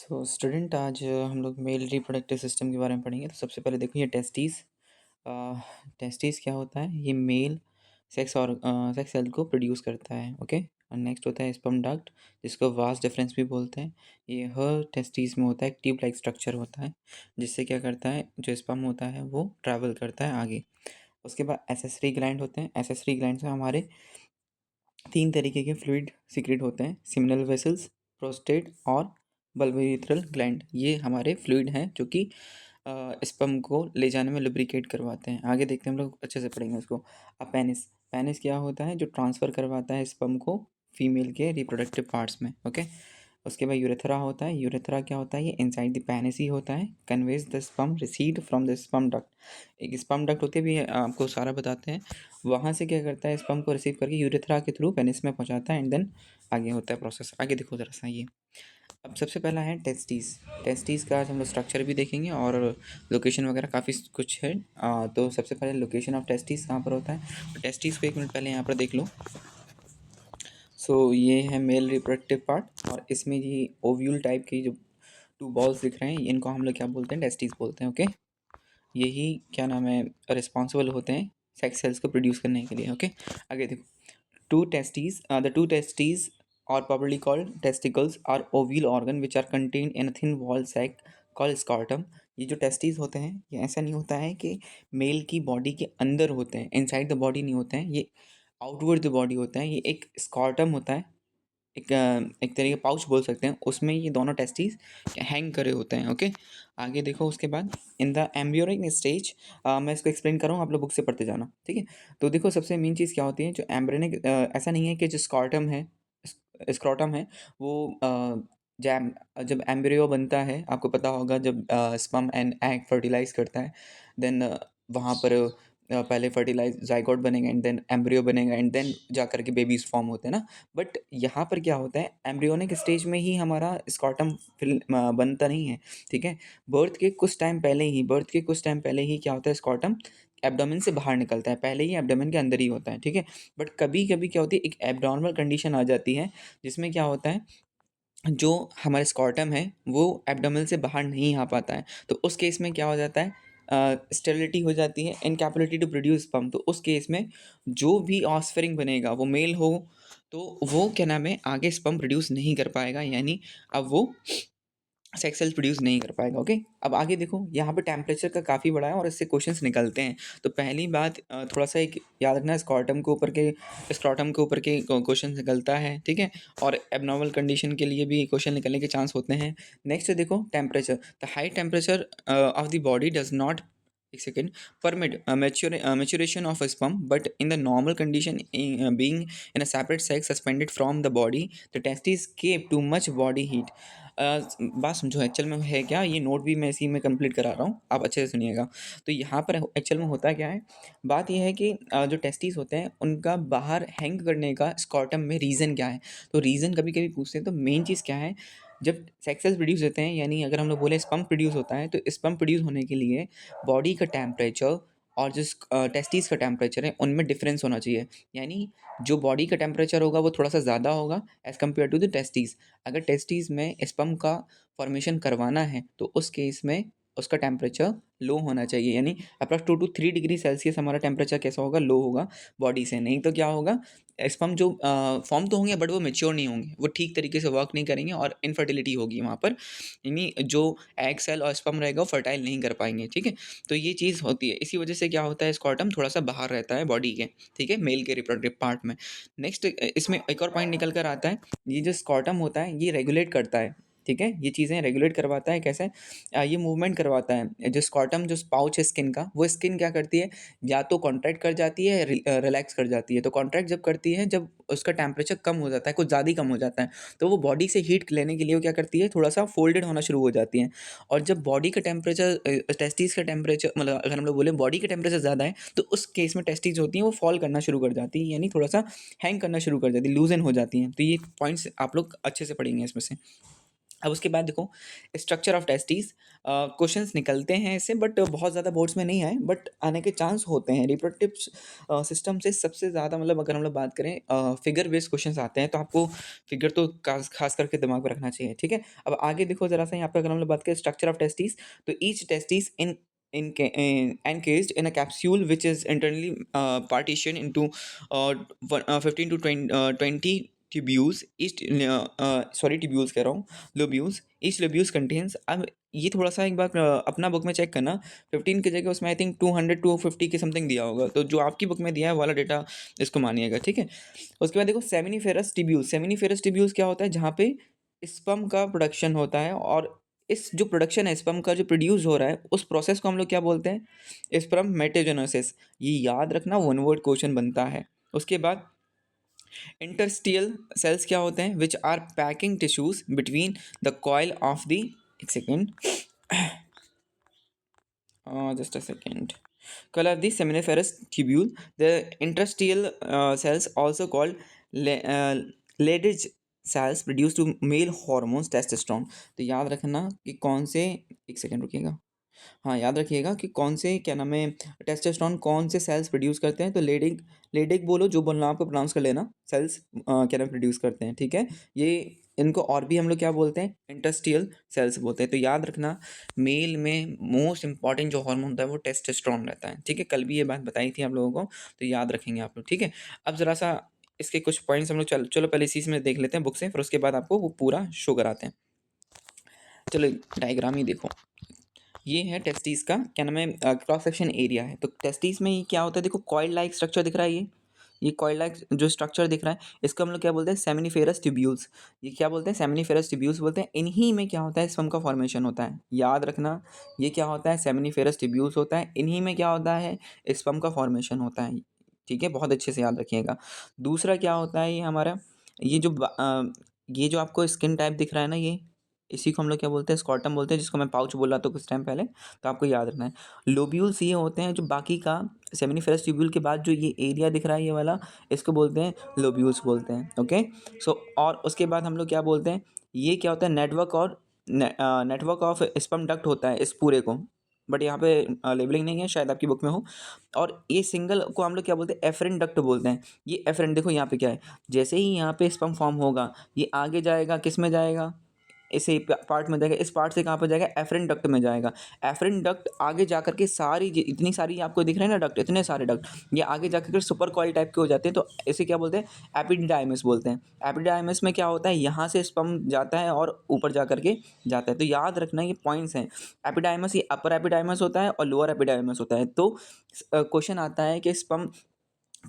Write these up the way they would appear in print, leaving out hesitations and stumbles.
So student आज हम लोग मेल रिप्रोडक्टिव सिस्टम के बारे में पढ़ेंगे। तो सबसे पहले देखो ये टेस्टिस। टेस्टिस क्या होता है? ये मेल सेक्स और सेक्स सेल को प्रोड्यूस करता है। ओके। और नेक्स्ट होता है स्पर्म डक्ट, जिसको वास डिफरेंस भी बोलते हैं। ये हर टेस्टिस में होता है, एक ट्यूब लाइक स्ट्रक्चर होता है, जिससे क्या करता है, जो स्पर्म होता है वो ट्रैवल करता है आगे। उसके बाद एसेसरी ग्लैंड होते हैं। एसेसरी ग्लैंड से हमारे 3 तरीके के फ्लूइड सीक्रेट होते हैं: सिमिनल वेसल्स, प्रोस्टेट और बल्बियुरेथ्रल ग्लैंड। ये हमारे फ्लूइड हैं जो कि स्पर्म को ले जाने में लुब्रिकेट करवाते हैं। आगे देखते हैं, हम लोग अच्छे से पढ़ेंगे उसको। अब पेनिस। पेनिस क्या होता है? जो ट्रांसफ़र करवाता है स्पर्म को फीमेल के रिप्रोडक्टिव पार्ट्स में। ओके। उसके बाद यूरेथ्रा होता है। यूरेथ्रा क्या होता है? ये इनसाइड द पेनिस ही होता है। Conveys the sperm received from the sperm duct. एक स्पर्म डक्ट होती है, भी आपको सारा बताते हैं। वहाँ से क्या करता है, स्पर्म को रिसीव करके यूरेथ्रा के थ्रू पेनिस में पहुँचाता है एंड देन आगे होता है प्रोसेस। आगे देखो ज़रा सा ये। अब सबसे पहला है टेस्टिस। टेस्टिस का आज हम लोग स्ट्रक्चर भी देखेंगे और लोकेशन वगैरह काफ़ी कुछ है। तो सबसे पहले लोकेशन ऑफ टेस्टिस कहाँ पर होता है? तो टेस्टिस को 1 मिनट पहले यहाँ पर देख लो। ये है मेल रिप्रोडक्टिव पार्ट, और इसमें ये ओव्यूल टाइप की जो 2 बॉल्स दिख रहे हैं, इनको हम लोग क्या बोलते हैं? टेस्टिस बोलते हैं। ओके। यही क्या नाम है, रिस्पॉन्सिबल होते हैं सेक्स सेल्स को प्रोड्यूस करने के लिए। ओके। आगे देखो। The two testes are properly called testicles are ovule organ which are contained in a thin walled sac called scrotum। ये जो टेस्टिस होते हैं, ये ऐसा नहीं होता है कि मेल की बॉडी के अंदर होते हैं, इनसाइड द बॉडी नहीं होते हैं, ये आउटवर्ड द बॉडी होता है। ये एक स्कॉर्टम होता है, एक तरीके पाउच बोल सकते हैं, उसमें ये दोनों टेस्टिस हैंग करे होते हैं। ओके। आगे देखो। उसके बाद इन द एम्ब्रियोनिक स्टेज, मैं इसको एक्सप्लेन कर रहा हूँ, आप लोग बुक से पढ़ते जाना, ठीक है। तो देखो, सबसे मेन चीज़ क्या होती है, जो एम्ब्रियोनिक, ऐसा नहीं है कि जो स्कॉर्टम है, स्क्रोटम है, वो जैम जब एम्ब्रियो बनता है, आपको पता होगा, जब स्पर्म एंड एग फर्टिलाइज करता है, देन वहाँ पर पहले फर्टिलाइज जाइगोट बनेगा एंड देन एम्ब्रियो बनेगा एंड देन जा करके बेबीज फॉर्म होते हैं ना। बट यहाँ पर क्या होता है, एम्ब्रियोनिक स्टेज में ही हमारा स्कॉटम फिल बनता नहीं है, ठीक है। बर्थ के कुछ टाइम पहले ही क्या होता है, स्कॉटम एब्डोमेन से बाहर निकलता है, पहले ही एब्डोमेन के अंदर ही होता है, ठीक है। बट कभी कभी क्या होती है, एक एब्नॉर्मल कंडीशन आ जाती है, जिसमें क्या होता है, जो हमारा स्कॉटम है वो एब्डोमेन से बाहर नहीं आ पाता है। तो उस केस में क्या हो जाता है, स्टेरिलिटी हो जाती है, इनकैपेबिलिटी टू प्रोड्यूस स्पर्म। तो उस केस में जो भी ऑफस्प्रिंग बनेगा वो मेल हो, तो वो क्या नाम है, आगे स्पर्म प्रोड्यूस नहीं कर पाएगा, यानी अब वो सेक्स सेल्स प्रोड्यूस नहीं कर पाएगा। ओके। अब आगे देखो, यहाँ पे टेम्परेचर का काफ़ी बड़ा है और इससे क्वेश्चंस निकलते हैं। तो पहली बात, थोड़ा सा एक याद रखना, स्क्रॉटम के ऊपर के क्वेश्चन निकलता है, ठीक है। और एबनॉर्मल कंडीशन के लिए भी क्वेश्चन निकलने के चांस होते हैं। नेक्स्ट देखो, temperature. The high temperature of the body does not, एक second, permit maturation of a sperm, but in the normal condition, being in a separate sex suspended from the body, the testes escape too much body heat। बात समझो, actual में है क्या, ये note भी मैं इसी में कंप्लीट करा रहा हूँ, आप अच्छे से सुनिएगा। तो यहाँ पर एक्चुअल में होता क्या है, बात ये है कि जो टेस्टिस होते हैं, उनका बाहर हैंग करने का स्कॉटम में रीज़न क्या है। तो रीज़न कभी कभी पूछते हैं, तो मेन चीज़ क्या है, जब सेक्स सेल्स प्रोड्यूस होते हैं, यानी अगर हम लोग बोले स्पर्म प्रोड्यूस होता है, तो स्पर्म प्रोड्यूस होने के लिए बॉडी का टेम्परेचर और जिस टेस्टिस का टेम्परेचर है, उनमें डिफरेंस होना चाहिए। यानी जो बॉडी का टेम्परेचर होगा वो थोड़ा सा ज़्यादा होगा as compare to the testis. अगर टेस्टिस में स्पर्म का फॉर्मेशन करवाना है, तो उस केस में उसका टेम्परेचर लो होना चाहिए, यानी अप्रॉक्स 2 to 3 डिग्री सेल्सियस हमारा टेम्परेचर कैसा होगा, लो होगा बॉडी से। नहीं तो क्या होगा, स्पर्म जो फॉर्म तो होंगे बट वो मेच्योर नहीं होंगे, वो ठीक तरीके से वर्क नहीं करेंगे और इनफर्टिलिटी होगी वहाँ पर, यानी जो एग सेल और स्पर्म रहेगा वो फर्टाइल नहीं कर पाएंगे, ठीक है। तो ये चीज़ होती है, इसी वजह से क्या होता है, स्कॉटम थोड़ा सा बाहर रहता है बॉडी के, ठीक है, मेल के रिप्रोडक्टिव पार्ट में। नेक्स्ट, इसमें एक और पॉइंट निकल कर आता है, ये जो स्कॉटम होता है ये रेगुलेट करता है, ठीक है। ये चीज़ें रेगुलेट करवाता है, कैसे, ये मूवमेंट करवाता है। जो स्कॉटम, जो पाउच है स्किन का, वो स्किन क्या करती है, या तो कॉन्ट्रैक्ट कर जाती है, रिलैक्स कर जाती है। तो कॉन्ट्रैक्ट जब करती है, जब उसका टेम्परेचर कम हो जाता है, कुछ ज़्यादा ही कम हो जाता है, तो वो बॉडी से हीट लेने के लिए वो क्या करती है, थोड़ा सा फोल्डेड होना शुरू हो जाती है। और जब बॉडी का टेम्परेचर, टेस्टिस का टेम्परेचर, मतलब अगर हम लोग बोले बॉडी का टेम्परेचर ज़्यादा है, तो उस केस में टेस्टिस होती हैं वो फॉल करना शुरू कर जाती है, यानी थोड़ा सा हैंग करना शुरू कर जाती है, लूजन हो जाती हैं। तो ये पॉइंट्स आप लोग अच्छे से पढ़ेंगे इसमें से। अब उसके बाद देखो स्ट्रक्चर ऑफ टेस्टिस, क्वेश्चंस निकलते हैं इससे, बट बहुत ज़्यादा बोर्ड्स में नहीं आए, बट आने के चांस होते हैं। रिप्रोडक्टिव सिस्टम से सबसे ज़्यादा मतलब अगर हम लोग बात करें फिगर बेस्ड क्वेश्चंस आते हैं, तो आपको फिगर तो खास करके दिमाग में रखना चाहिए, ठीक है। अब आगे देखो ज़रा सा यहाँ पे अगर हम लोग बात करें स्ट्रक्चर ऑफ टेस्टिस, तो each testis encased in a capsule which is internally partitioned into 15 to 20 tubules. Each sorry tubules कह रहा हूँ, लोब्यूल्स। ईच लोब्यूल्स कंटेन्स, अब ये थोड़ा सा एक बार अपना बुक में चेक करना, 15 की जगह उसमें आई थिंक 200 टू 50 के समथिंग दिया होगा, तो जो आपकी बुक में दिया है वाला डेटा इसको मानिएगा, ठीक है। उसके बाद देखो सेमिनिफेरस टिब्यूल्स। सेमिनिफेरस टिब्यूल्स क्या होता है, जहाँ पे स्पर्म का प्रोडक्शन होता है, और इस जो प्रोडक्शन है स्पर्म का जो प्रोड्यूस हो रहा है, उस प्रोसेस को हम लोग क्या बोलते हैं, स्पर्म मेटाजेनेसिस। ये याद रखना, वन वर्ड क्वेश्चन बनता है। उसके बाद इंटरस्टियल सेल्स क्या होते हैं, which are packing tissues between the coil of the, एक second, just a second, color the seminiferous tubule. The interstitial cells, also called Leydig cells, produce to male hormones testosterone. तो याद रखना कि कौन से, एक सेकेंड रुकिएगा, हाँ याद रखिएगा कि कौन से, क्या नाम है, टेस्टोस्टेरोन कौन से सेल्स प्रोड्यूस करते हैं, तो लेडिग, लेडिग बोलो जो बोलना आपको, प्रोनाउंस कर लेना, सेल्स क्या नाम प्रोड्यूस करते हैं, ठीक है। ये इनको और भी हम लोग क्या बोलते हैं, इंटरस्टियल सेल्स बोलते हैं। तो याद रखना, मेल में मोस्ट इंपॉर्टेंट जो हार्मोन होता है वो टेस्टोस्टेरोन रहता है, ठीक है। कल भी ये बात बताई थी आप लोगों को, तो याद रखेंगे आप लोग, ठीक है। अब ज़रा सा इसके कुछ पॉइंट्स हम लोग चलो पहले इसी में देख लेते हैं बुक से, फिर उसके बाद आपको वो पूरा शो कराते हैं। चलो डायग्राम ही देखो, ये है टेस्टिस का, क्या नाम है, क्रॉस सेक्शन एरिया है। तो टेस्टिस में ये क्या होता है, देखो कॉइल लाइक स्ट्रक्चर दिख रहा है, ये कॉइल लाइक जो स्ट्रक्चर दिख रहा है, इसको हम लोग क्या बोलते हैं, सेमिनिफेरस ट्यूब्यूल्स। ये क्या बोलते हैं, सेमिनिफेरस ट्यूब्यूल्स बोलते हैं। इन्हीं में क्या होता है, स्पर्म का फॉर्मेशन होता है। याद रखना, ये क्या होता है, सेमिनिफेरस ट्यूब्यूल्स होता है, इन्हीं में क्या होता है, स्पर्म का फॉर्मेशन होता है, ठीक है। बहुत अच्छे से याद रखिएगा। दूसरा क्या होता है, ये हमारा, ये जो ये जो आपको स्किन टाइप दिख रहा है ना, ये इसी को हम लोग क्या बोलते हैं, स्कॉटम बोलते हैं, जिसको मैं पाउच बोल रहा था कुछ टाइम पहले, तो आपको याद रखना है। लोब्यूल्स ये होते हैं जो बाकी का, सेमिनिफेरस ट्यूब्यूल के बाद जो ये एरिया दिख रहा है ये वाला, इसको बोलते हैं लोब्यूल्स बोलते हैं, ओके। सो और उसके बाद हम लोग क्या बोलते हैं, ये क्या होता है, नेटवर्क और नेटवर्क ऑफ स्पर्म डक्ट होता है इस पूरे को, बट यहाँ पे लेबलिंग नहीं है, शायद आपकी बुक में हो। और ये सिंगल को हम लोग क्या बोलते हैं, एफरेंट डक्ट बोलते हैं। ये एफरेंट देखो यहाँ पे क्या है, जैसे ही यहाँ पे स्पर्म फॉर्म होगा, ये आगे जाएगा, किस में जाएगा, इसे पार्ट में जाएगा, इस पार्ट से कहाँ पर जाएगा, एफरेंट डक्ट में जाएगा। एफरेंट डक्ट आगे जा करके सारी इतनी सारी आपको दिख रहे हैं ना डक्ट, इतने सारे डक्ट, ये आगे जा करके सुपर कॉइल टाइप के हो जाते हैं, तो इसे क्या बोलते हैं, एपिडिडाइमिस बोलते हैं। एपिडिडाइमिस में क्या होता है, यहाँ से स्पर्म जाता है और ऊपर जा करके जाता है। तो याद रखना ये पॉइंट्स हैं। एपिडाइमिस, ये अपर एपिडाइमिस होता है और लोअर एपिडाइमिस होता है। तो क्वेश्चन आता है कि स्पर्म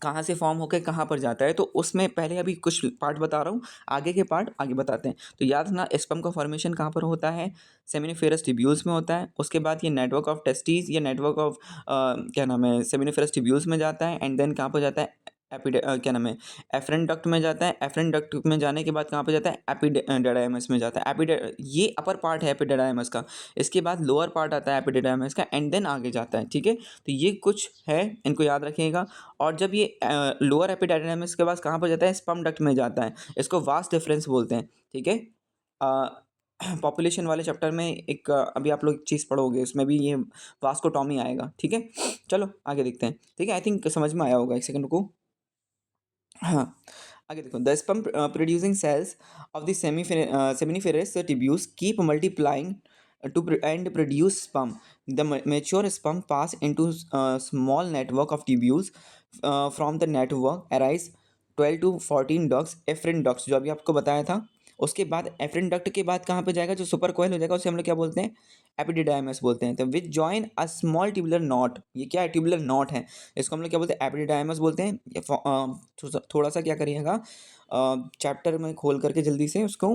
कहाँ से फॉर्म होकर कहाँ पर जाता है, तो उसमें पहले अभी कुछ पार्ट बता रहा हूँ, आगे के पार्ट आगे बताते हैं। तो याद रखना, स्पर्म का फॉर्मेशन कहाँ पर होता है, सेमिनिफेरस ट्यूब्यूल्स में होता है। उसके बाद ये नेटवर्क ऑफ टेस्टिस या नेटवर्क ऑफ क्या नाम है, सेमिनिफेरस ट्यूब्यूल्स में जाता है, एंड देन कहाँ पर जाता है, क्या नाम है, एफरेंट डक्ट में जाता है। एफरेंट डक्ट में जाने के बाद कहाँ पे जाता है, एपिडिडाइमस में जाता है। ये अपर पार्ट है एपिडिडाइमस का, इसके बाद लोअर पार्ट आता है एपिडिडाइमस का, एंड देन आगे जाता है, ठीक है। तो ये कुछ है, इनको याद रखिएगा। और जब ये लोअर एपिडाइडीमिस के पास कहाँ पर जाता है, स्पर्म डक्ट में जाता है, इसको वास्ट डिफरेंस बोलते हैं, ठीक है। पॉपुलेशन वाले चैप्टर में एक अभी आप लोग एक चीज़ पढ़ोगे, उसमें भी ये वास्कोटॉमी आएगा, ठीक है। चलो आगे देखते हैं, ठीक है। आई थिंक समझ में आया होगा, एक सेकंड रुको। हाँ, आगे देखो, the sperm producing sales of the seminiferous tubules keep multiplying to and produce sperm. The mature sperm pass into a small network of tubules. From the network arise 12 to 14 ducts, efferent ducts, जो अभी आपको बताया था। उसके बाद efferent duct के बाद कहाँ पे जाएगा, जो सुपर कोयल हो जाएगा, उसे हम लोग क्या बोलते हैं, एपिडिडाइमस बोलते हैं। तो which join a small tubular knot, ये क्या है, ट्यूबुलर नॉट है, इसको हम लोग क्या बोलते हैं, एपिडिडाइमस बोलते हैं। थोड़ा सा क्या करिएगा, चैप्टर में खोल करके जल्दी से उसको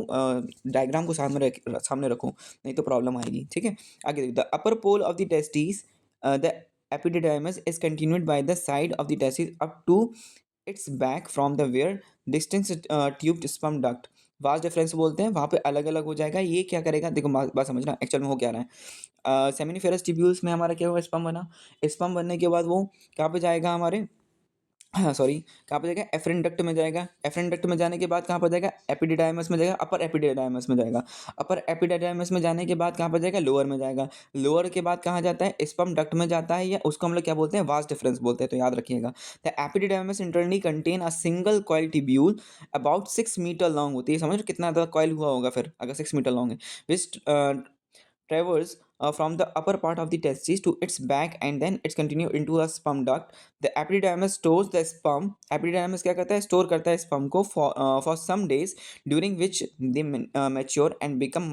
डायग्राम को सामने रखो, नहीं तो प्रॉब्लम आएगी, ठीक है। आगे देखो, the upper pole of the testis, the epididymis is continued by the side of the testis up to its back from the where distance tubed sperm duct. Vast difference बोलते हैं, वहाँ पे अलग अलग हो जाएगा। ये क्या करेगा, देखो बात समझना एक्चुअल में हो क्या रहा है। सेमिनिफेरस ट्यूब्यूल्स में हमारा क्या हुआ, स्पर्म बना, स्पर्म बनने के बाद वो कहाँ पे जाएगा, हमारे हाँ सॉरी, कहाँ पे जाएगा, एफरेंट डक्ट में जाएगा। एफरेंट डक्ट में जाने के बाद कहाँ पर जाएगा, एपिडिडाइमस में जाएगा, अपर एपिडिडाइमस में जाएगा। अपर एपिडिडाइमस में जाने के बाद कहाँ पर जाएगा, लोअर में जाएगा। लोअर के बाद कहाँ जाता है, स्पर्म डक्ट में जाता है, या उसको हम लोग क्या बोलते हैं, वास डिफरेंस बोलते हैं, तो याद रखिएगा। The epididymis internally contain a single coil tubule about 6 metre long होती है। समझ रहे हो कितना ज़्यादा कॉइल हुआ होगा फिर अगर 6 मीटर लॉन्ग है, विच traverse from the upper part of the testes to its back and then it's continue into a sperm duct. The epididymis stores the sperm. Epididymis क्या करता है, स्टोर करता है sperm को for some days during which they mature and become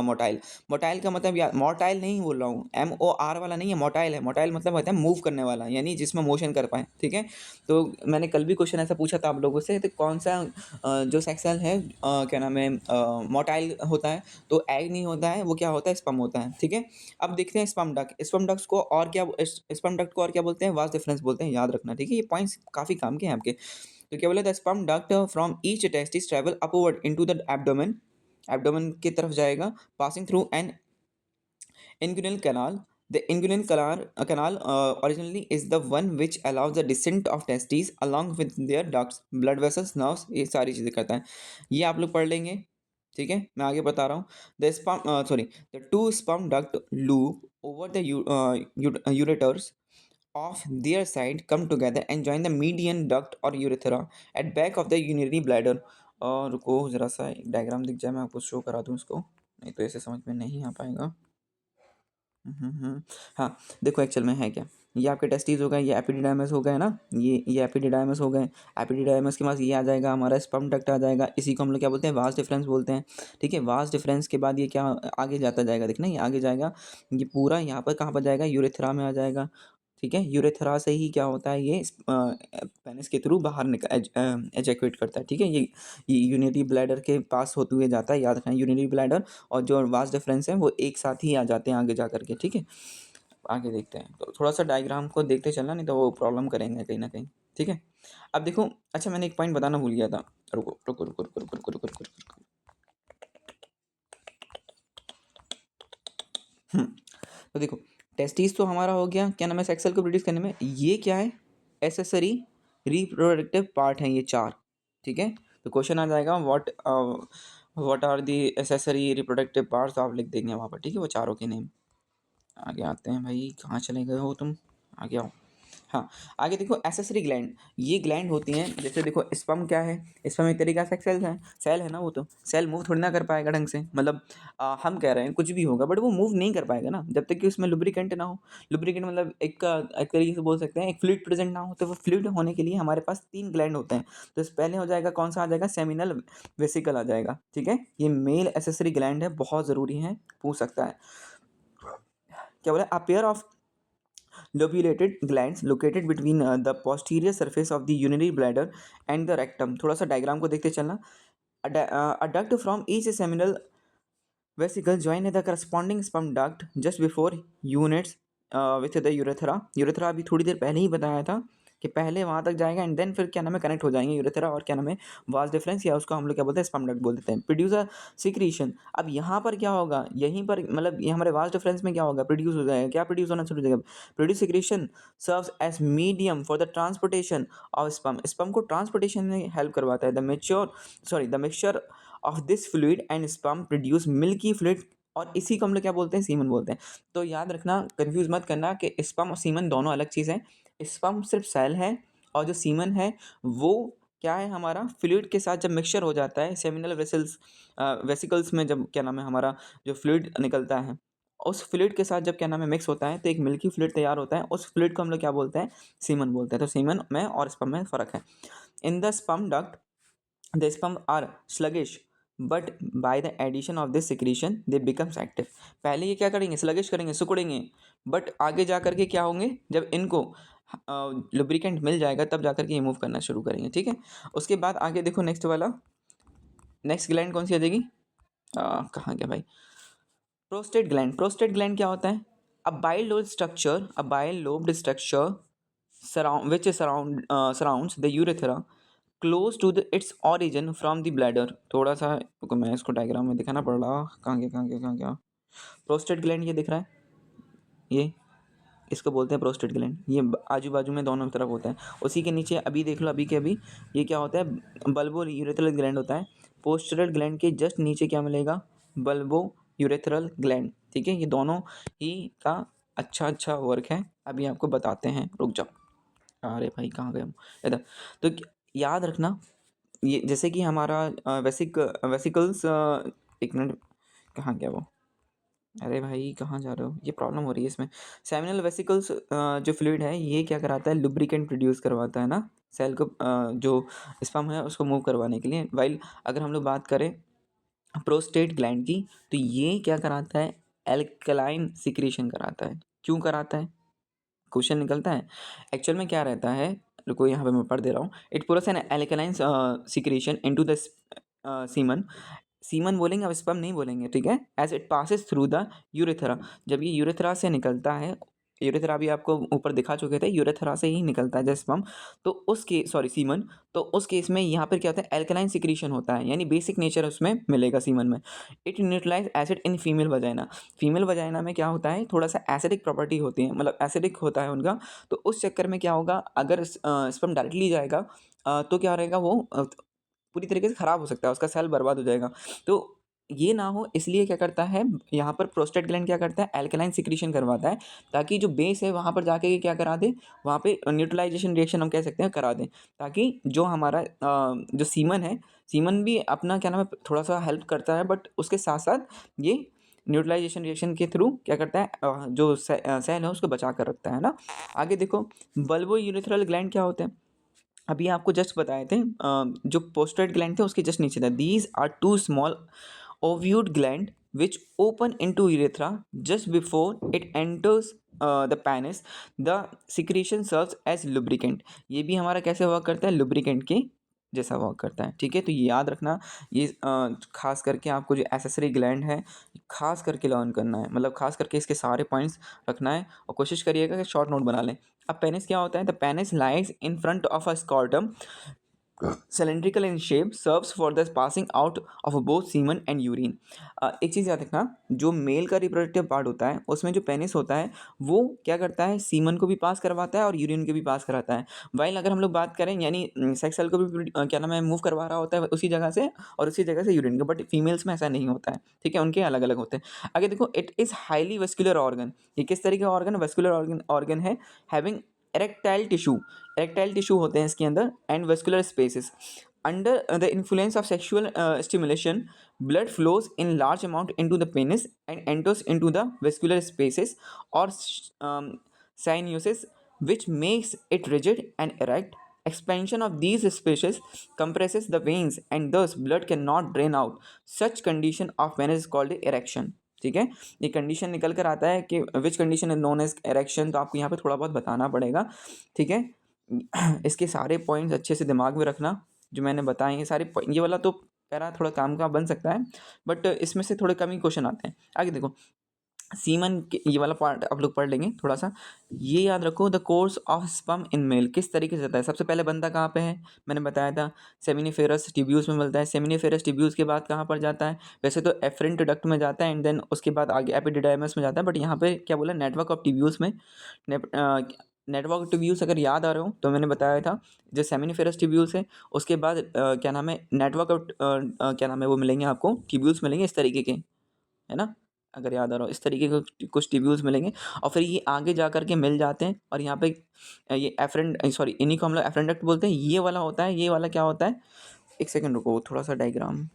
motile. Motile का मतलब यार, motile नहीं बोल रहा हूँ, MOR वाला नहीं है, motile है। motile मतलब होता है मूव करने वाला, यानी जिसमें मोशन कर पाए, ठीक है। तो मैंने कल भी क्वेश्चन ऐसा पूछा था आप लोगों से, तो कौन सा जो सेक्सल है क्या नाम है, मोटाइल होता है, तो एग नहीं होता है, वो क्या होता है, स्पर्म होता है, ठीक है। अब देखते हैं स्पर्म डक्ट। स्पर्म डक्ट को और क्या, स्पर्म डक्ट को और क्या बोलते हैं, वास डिफरेंस बोलते हैं, याद रखना, ठीक है। ये पॉइंट्स काफ़ी काम के हैं आपके। तो क्या बोला, the sperm duct from each testis travel upward into the abdomen, abdomen की तरफ जाएगा, passing through an inguinal canal. The inguinal canal originally is the one which allows the descent of testes along with their ducts, blood vessels, nerves, ये सारी चीज़ें करता है। ये आप लोग पढ़ लेंगे, ठीक है। मैं आगे बता रहा हूँ। The two sperm duct loop over the ureters of their side come together and join the median duct or urethra at back of the urinary bladder. और रुको ज़रा सा एक डायग्राम दिख जाए, मैं आपको शो करा दूँ इसको, नहीं तो ऐसे समझ में नहीं आ पाएगा। हाँ, देखो एक्चुअल में है क्या, ये आपके टेस्टिस हो गए, ये एपिडिडाइमस हो गए ना, ये एपिडिडाइमस हो गए। एपिडिडाइमस के पास ये आ जाएगा, हमारा स्पर्म डक्ट आ जाएगा, इसी को हम लोग क्या बोलते हैं, वास डिफरेंस बोलते हैं, ठीक है। वास डिफरेंस के बाद ये क्या आगे जाता जाएगा, देखना ये आगे जाएगा, ये पूरा यहाँ पर कहाँ पर जाएगा, यूरेथ्रा में आ जाएगा, ठीक है। यूरेथ्रा से ही क्या होता है, ये पेनिस के थ्रू बाहर एजैकुएट करता है, ठीक है। ये यूरिनरी ब्लैडर के पास होते हुए जाता है, याद रखना, यूरिनरी ब्लैडर और जो वास डिफरेंस है वो एक साथ ही आ जाते हैं आगे जा करके, ठीक है। आगे देखते हैं, तो थोड़ा सा डायग्राम को देखते चलना, नहीं तो वो प्रॉब्लम करेंगे कहीं ना कहीं, ठीक है। अब देखो, अच्छा मैंने एक पॉइंट बताना भूल गया था, रुको रुको रुको रुको रुको रुको रुको रुको रुको। तो देखो, टेस्टिस तो हमारा हो गया, क्या नाम है, सेक्स सेल को प्रोड्यूस करने में, ये क्या है, एसेसरी रिप्रोडक्टिव पार्ट है ये चार, ठीक है। तो क्वेश्चन आ जाएगा, what are the accessory reproductive parts, आप लिख देंगे वहाँ पर, ठीक है, वो चारों के नेम। आगे आते हैं भाई, कहाँ चले गए हो तुम, आगे आओ। हाँ, आगे देखो, एसेसरी ग्लैंड, ये ग्लैंड होती हैं, जैसे देखो स्पर्म क्या है, स्पर्म एक तरीका से सेल है, सेल है ना, वो तो सेल मूव थोड़ी ना कर पाएगा ढंग से, मतलब हम कह रहे हैं कुछ भी होगा, बट वो मूव नहीं कर पाएगा ना जब तक कि उसमें लुब्रिकेंट ना हो। लुब्रिकेंट मतलब एक तरीके से बोल सकते हैं एक फ्लूइड प्रेजेंट ना हो, तो वो फ्लूइड होने के लिए हमारे पास 3 ग्लैंड होते हैं। तो इस पहले हो जाएगा, कौन सा आ जाएगा, सेमिनल वेसिकल आ जाएगा, ठीक है। ये मेल एसेसरी ग्लैंड है, बहुत ज़रूरी है, पूछ सकता है। क्या बोला, a pair of lobulated glands located between the posterior surface of the urinary bladder and the rectum। थोड़ा सा डायग्राम को देखते चलना। A duct from each seminal vesicle join the corresponding sperm duct just before units with the urethra। urethra अभी थोड़ी देर पहले ही बताया था कि पहले वहाँ तक जाएगा एंड देन फिर क्या नाम है कनेक्ट हो जाएंगे यूरेथ्रा और क्या नाम है वास डिफरेंस, या उसको हम लोग क्या बोलते हैं, स्पर्म डक्ट बोल देते हैं। प्रोड्यूसर सिक्रीशन, अब यहाँ पर क्या होगा, यहीं पर मतलब ये हमारे वास डिफरेंस में क्या होगा, प्रोड्यूस हो जाएगा, क्या प्रोड्यूस होना शुरू हो जाएगा, produce secretion serves as medium for the transportation of sperm. Sperm को ट्रांसपोर्टेशन में हेल्प करवाता है। The mixture of this fluid and sperm produce milky fluid, और इसी को हम लोग क्या बोलते हैं, सीमन बोलते हैं। तो याद रखना, कंफ्यूज मत करना कि स्पर्म और सीमन दोनों अलग चीज़ है। स्पर्म सिर्फ सेल है, और जो सीमन है वो क्या है, हमारा फ्लूइड के साथ जब मिक्सचर हो जाता है सेमिनल वेसिकल्स में, जब क्या नाम है हमारा जो फ्लूइड निकलता है, उस फ्लूइड के साथ जब क्या नाम है मिक्स होता है तो एक मिल्की फ्लूइड तैयार होता है, उस फ्लूइड को हम लोग क्या बोलते हैं, सीमन बोलते हैं। तो सीमन में और स्पर्म में फ़र्क है। In the sperm duct the sperm are sluggish, but by the addition of this secretion they becomes active। पहले ये क्या करेंगे, स्लगिश करेंगे, सिकुड़ेंगे, बट आगे जा करके क्या होंगे, जब इनको लुब्रिकेंट मिल जाएगा तब जा करके ये मूव करना शुरू करेंगे, ठीक है। उसके बाद आगे देखो, नेक्स्ट वाला, नेक्स्ट ग्लैंड कौन सी आ जाएगी, कहाँ गया भाई, प्रोस्टेट ग्लैंड। प्रोस्टेट ग्लैंड क्या होता है, a bilobed structure surrounds the urethra close to its origin from the bladder। थोड़ा सा रुको, मैं इसको डायग्राम में दिखाना पड़ रहा, कहाँ गया, प्रोस्टेट ग्लैंड ये दिख रहा है, ये इसको बोलते हैं प्रोस्टेट ग्लैंड। ये आजू बाजू में दोनों तरफ होता है। उसी के नीचे अभी देख लो, अभी के अभी ये क्या होता है, बल्बो यूरेथ्रल ग्लैंड होता है। पोस्टरल ग्लैंड के जस्ट नीचे क्या मिलेगा, बल्बो यूरेथ्रल ग्लैंड। ठीक है, ये दोनों ही का अच्छा वर्क है। अभी आपको बताते हैं, रुक जाओ। अरे भाई कहाँ गए हम, इधर। तो याद रखना, ये जैसे कि हमारा वेसिकल्स, एक मिनट, कहाँ गया वो, अरे भाई कहाँ जा रहे हो, ये प्रॉब्लम हो रही है इसमें। सेमिनल वेसिकल्स जो फ्लूइड है ये क्या कराता है, लुब्रिकेंट प्रोड्यूस करवाता है ना, सेल को जो स्पर्म है उसको मूव करवाने के लिए। वाइल अगर हम लोग बात करें प्रोस्टेट ग्लैंड की, तो ये क्या कराता है, एल्कलाइन सिक्रीशन कराता है। क्यों कराता है, क्वेश्चन निकलता है। एक्चुअल में क्या रहता है, रुको यहाँ पे मैं पढ़ दे रहा हूँ। It process an alkaline secretion into the semen. Semen बोलेंगे, अब स्पर्म नहीं बोलेंगे, ठीक है। As it passes through the urethra, जब ये यूरेथ्रा से निकलता है, यूरेथ्रा भी आपको ऊपर दिखा चुके थे, यूरेथ्रा से ही निकलता है जब स्पर्म, तो उसके सॉरी सीमन, तो उस केस में यहाँ पर क्या होता है, एल्कलाइन सिक्रीशन होता है, यानी बेसिक नेचर उसमें मिलेगा सीमन में। It neutralize acid in female vagina. Female vagina में क्या होता है, थोड़ा सा एसिडिक प्रॉपर्टी होती है, मतलब एसिडिक होता है उनका। तो उस चक्कर में क्या होगा, अगर स्पर्म डायरेक्टली जाएगा तो क्या रहेगा, वो पूरी तरीके से ख़राब हो सकता है, उसका सेल बर्बाद हो जाएगा। तो ये ना हो इसलिए क्या करता है, यहाँ पर प्रोस्टेट ग्लैंड क्या करता है, एल्कलाइन सिक्रीशन करवाता है, ताकि जो बेस है वहाँ पर जाके ये क्या करा दे, वहाँ पे न्यूट्रलाइजेशन रिएक्शन हम कह सकते हैं करा दें, ताकि जो हमारा जो सीमन है, सीमन भी अपना क्या नाम है थोड़ा सा हेल्प करता है, बट उसके साथ साथ ये न्यूट्रलाइजेशन रिएक्शन के थ्रू क्या करता है, जो सेल है उसको बचा कर रखता है ना। आगे देखो, बल्बो यूरेथ्रल ग्लैंड क्या होते हैं, अभी आपको जस्ट बताए थे, जो पोस्टरेट ग्लैंड थे उसके जस्ट नीचे था। These are two small ovoid gland which open into urethra just before it enters the penis. The secretion serves as lubricant. ये भी हमारा कैसे वर्क करता है, लुब्रिकेंट के जैसा वर्क करता है। ठीक है, तो ये याद रखना, ये खास करके आपको जो एसेसरी ग्लैंड है खास करके लर्न करना है, मतलब खास करके इसके सारे पॉइंट्स रखना है, और कोशिश करिएगा कि शॉर्ट नोट बना लें। अब पेनिस क्या होता है, the penis lies in front of a scrotum, cylindrical in shape, serves for the passing out of both semen and urine। एक चीज़ याद रखना, जो मेल का रिप्रोडक्टिव पार्ट होता है उसमें जो पेनिस होता है वो क्या करता है, सीमन को भी पास करवाता है और यूरिन को भी पास कराता है। वाइल अगर हम लोग बात करें, यानी सेक्स सेल को भी क्या नाम है मूव करवा रहा होता है उसी जगह से, और उसी जगह से यूरिन को, बट फीमेल्स में ऐसा नहीं होता है। ठीक है, उनके अलग अलग होते हैं। आगे देखो, it is highly vascular organ. ये किस तरीके का ऑर्गन, वेस्कुलर ऑर्गन है, हैविंग erectile tissue होते हैं इसके अंदर, and vascular spaces. Under the influence of sexual stimulation, blood flows in large amount into the penis and enters into the vascular spaces और cyanosis which makes it rigid and erect. Expansion of these spaces compresses the veins and thus blood cannot drain out. Such condition of penis is called erection। ठीक है, ये condition निकल कर आता है कि which condition is known as erection, तो आपको यहाँ पे थोड़ा बहुत बताना पड़ेगा। ठीक है, इसके सारे पॉइंट्स अच्छे से दिमाग में रखना जो मैंने बताए हैं सारे। ये वाला तो पैरा थोड़ा काम का बन सकता है, बट इसमें से थोड़े कम ही क्वेश्चन आते हैं। आगे देखो, सीमन के ये वाला पार्ट आप लोग पढ़ लेंगे थोड़ा सा। ये याद रखो, the course of sperm in male किस तरीके से जाता है। सबसे पहले बनता कहाँ पे है, मैंने बताया था सेमिनिफेरस ट्यूब्यूल्स में मिलता है। सेमिनिफेरस ट्यूब्यूल्स के बाद कहाँ पर जाता है, वैसे तो एफरेंट डक्ट में जाता है, एंड देन उसके बाद आगे एपिडिडाइमस में जाता है, बट यहाँ पे क्या बोला, नेटवर्क ऑफ ट्यूब्यूल्स में। नेटवर्क ऑफ ट्यूब्यूल्स अगर याद आ रहे हो तो मैंने बताया था, जो सेमिनिफेरस ट्यूब्यूल्स है उसके बाद क्या नाम है, नेटवर्क ऑफ क्या नाम है वो मिलेंगे आपको, ट्यूब्यूल्स मिलेंगे इस तरीके के, है ना, अगर याद आ रहा हो इस तरीके के कुछ ट्यूब्यूल्स मिलेंगे, और फिर ये आगे जा कर के मिल जाते हैं, और यहाँ पे ये एफरेंट सॉरी इन्हीं को हम लोग एफरेंडक्ट बोलते हैं। ये वाला होता है, ये वाला क्या होता है, एक सेकंड रुको, थोड़ा सा डायग्राम,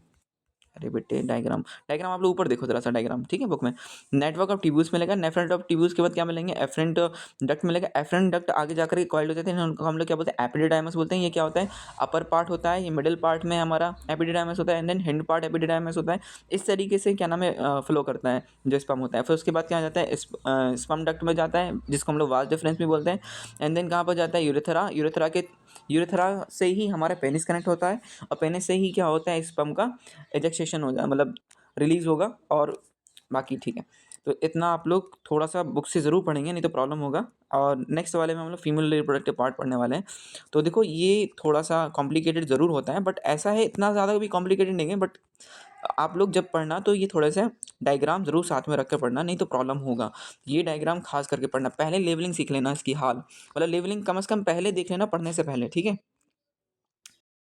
अरे बेटे डायग्राम डायग्राम आप लोग ऊपर देखो जरा सा डायग्राम, ठीक है, बुक में। नेटवर्क ऑफ ट्यूब्यूल्स मिलेगा, नेफ्रेंट ऑफ ट्यूब्यूल्स के बाद क्या मिलेंगे, एफरेंट डक्ट मिलेगा। एफरेंट डक्ट आगे जाकर के कॉइल्ड हो जाते हैं, उनको हम लोग क्या बोलते हैं, एपिडिडाइमस बोलते हैं। ये क्या होता है, अपर पार्ट होता है, ये मिडिल पार्ट में हमारा एपिडिडाइमस होता है, and then hind part epididymis होता है। इस तरीके से क्या नाम है फ्लो करता है जो स्पर्म होता है। फिर उसके बाद क्या जाता है, स्पर्म डक्ट में जाता है, जिसको हम लोग वास डिफरेंस भी बोलते हैं, एंड देन कहाँ पर जाता है, यूरेथ्रा। यूरेथ्रा से ही हमारा पेनिस कनेक्ट होता है, और पेनिस से ही क्या होता है, स्पर्म का एजेक्शन हो जाए, मतलब रिलीज़ होगा, और बाकी ठीक है। तो इतना आप लोग थोड़ा सा बुक से ज़रूर पढ़ेंगे, नहीं तो प्रॉब्लम होगा। और नेक्स्ट वाले में हम लोग फीमेल रिप्रोडक्टिव पार्ट पढ़ने वाले हैं। तो देखो, ये थोड़ा सा कॉम्प्लिकेटेड ज़रूर होता है, बट ऐसा है इतना ज़्यादा भी कॉम्प्लिकेटेड नहीं है, बट आप लोग जब पढ़ना तो ये थोड़े से डायग्राम ज़रूर साथ में रख कर पढ़ना, नहीं तो प्रॉब्लम होगा। ये डायग्राम खास करके पढ़ना, पहले लेवलिंग सीख लेना इसकी हाल, मतलब लेवलिंग कम से कम पहले देख लेना पढ़ने से पहले, ठीक है?